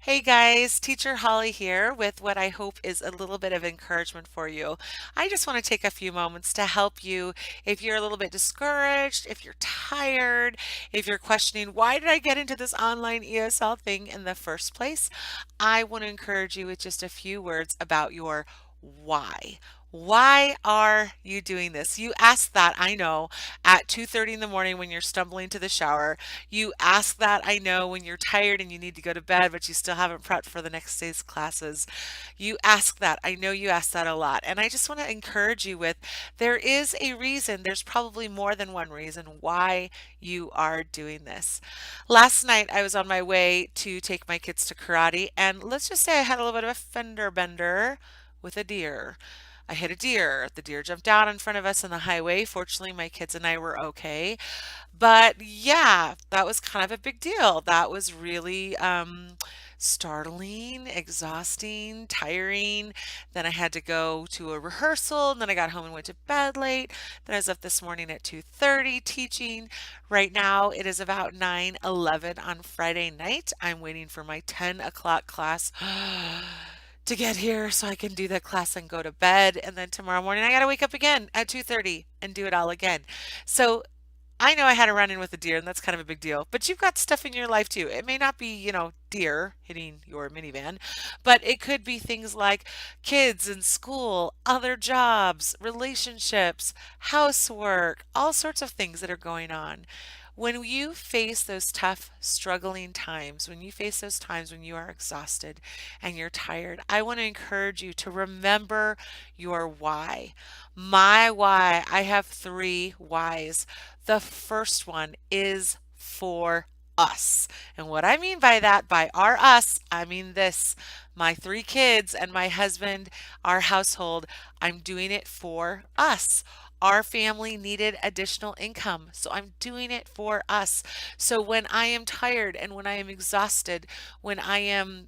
Hey guys, Teacher Holly here with what I hope is a little bit of encouragement for you. I just want to take a few moments to help you if you're a little bit discouraged, if you're tired, if you're questioning, why did I get into this online ESL thing in the first place? I want to encourage you with just a few words about your why. Why are you doing this? You ask that, I know, at 2:30 in the morning when you're stumbling to the shower. You ask that, I know, when you're tired and you need to go to bed, but you still haven't prepped for the next day's classes. You ask that. I know you ask that a lot. And I just want to encourage you with there is a reason, there's probably more than one reason why you are doing this. Last night, I was on my way to take my kids to karate, and let's just say I had a little bit of a fender bender with a deer. I hit a deer. The deer jumped out in front of us on the highway. Fortunately, my kids and I were okay. But yeah, that was kind of a big deal. That was really startling, exhausting, tiring. Then I had to go to a rehearsal, and then I got home and went to bed late. Then I was up this morning at 2:30 teaching. Right now it is about 9:11 on Friday night. I'm waiting for my 10 o'clock class to get here so I can do the class and go to bed. And then tomorrow morning I got to wake up again at 2:30 and do it all again. So I know I had a run in with a deer, and that's kind of a big deal. But you've got stuff in your life too. It may not be, deer hitting your minivan, but it could be things like kids in school, other jobs, relationships, housework, all sorts of things that are going on. When you face those tough, struggling times, when you face those times when you are exhausted and you're tired, I want to encourage you to remember your why. My why, I have three whys. The first one is for us. And what I mean by that, by our us, I mean this. My three kids and my husband, our household, I'm doing it for us. Our family needed additional income, so I'm doing it for us. So when I am tired and when I am exhausted, when I am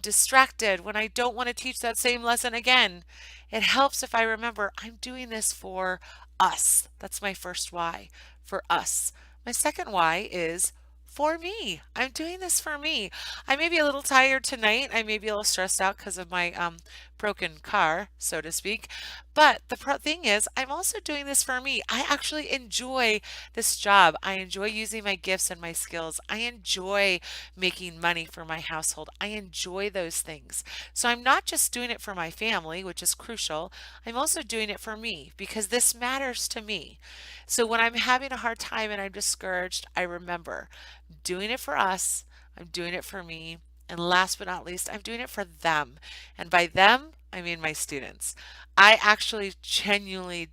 distracted, when I don't want to teach that same lesson again, it helps if I remember I'm doing this for us. That's my first why, for us. My second why is for me. I'm doing this for me. I may be a little tired tonight. I may be a little stressed out because of my broken car, so to speak. But the thing is, I'm also doing this for me. I actually enjoy this job. I enjoy using my gifts and my skills. I enjoy making money for my household. I enjoy those things. So I'm not just doing it for my family, which is crucial. I'm also doing it for me because this matters to me. So when I'm having a hard time and I'm discouraged, I remember I'm doing it for us, I'm doing it for me, and last but not least, I'm doing it for them. And by them, I mean my students. I actually genuinely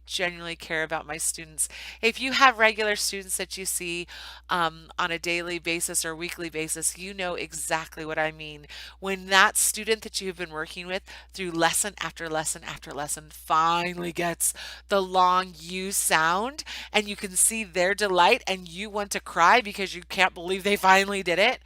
care about my students. If you have regular students that you see on a daily basis or weekly basis, you know exactly what I mean. When that student that you've been working with through lesson after lesson after lesson finally gets the long U sound and you can see their delight and you want to cry because you can't believe they finally did it.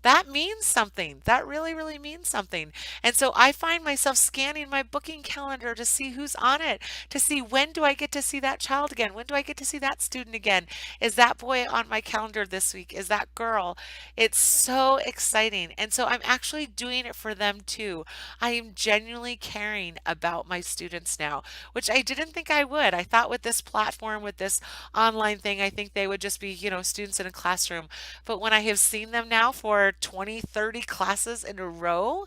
That means something. That really means something. And so I find myself scanning my booking calendar to see who's on it, to see when do I get to see that child again? When do I get to see that student again? Is that boy on my calendar this week? Is that girl? It's so exciting. And so I'm actually doing it for them too. I am genuinely caring about my students now, which I didn't think I would. I thought with this platform, with this online thing, I think they would just be, students in a classroom. But when I have seen them now for 20, 30 classes in a row,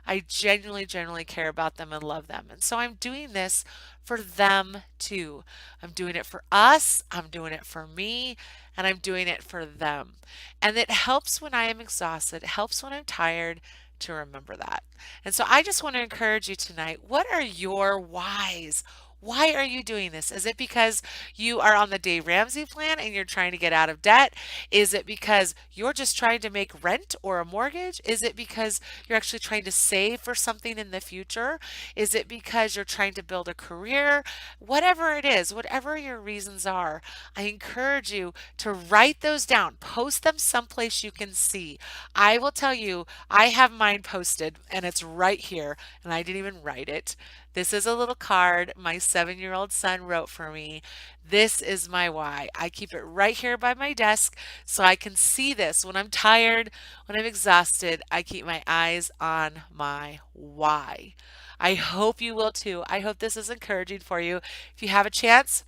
I genuinely care about them and love them. And so I'm doing this for them too. I'm doing it for us, I'm doing it for me, and I'm doing it for them. And it helps when I am exhausted, it helps when I'm tired to remember that. And so I just want to encourage you tonight. What are your whys? Why are you doing this? Is it because you are on the Dave Ramsey plan and you're trying to get out of debt? Is it because you're just trying to make rent or a mortgage? Is it because you're actually trying to save for something in the future? Is it because you're trying to build a career? Whatever it is, whatever your reasons are, I encourage you to write those down. Post them someplace you can see. I will tell you, I have mine posted and it's right here, and I didn't even write it. This is a little card. My 7-year-old son wrote for me. This is my why. I keep it right here by my desk so I can see this. When I'm tired, when I'm exhausted, I keep my eyes on my why. I hope you will too. I hope this is encouraging for you. If you have a chance,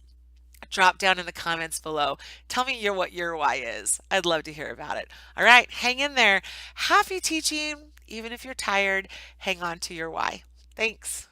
drop down in the comments below. Tell me what your why is. I'd love to hear about it. All right, hang in there. Happy teaching. Even if you're tired, hang on to your why. Thanks.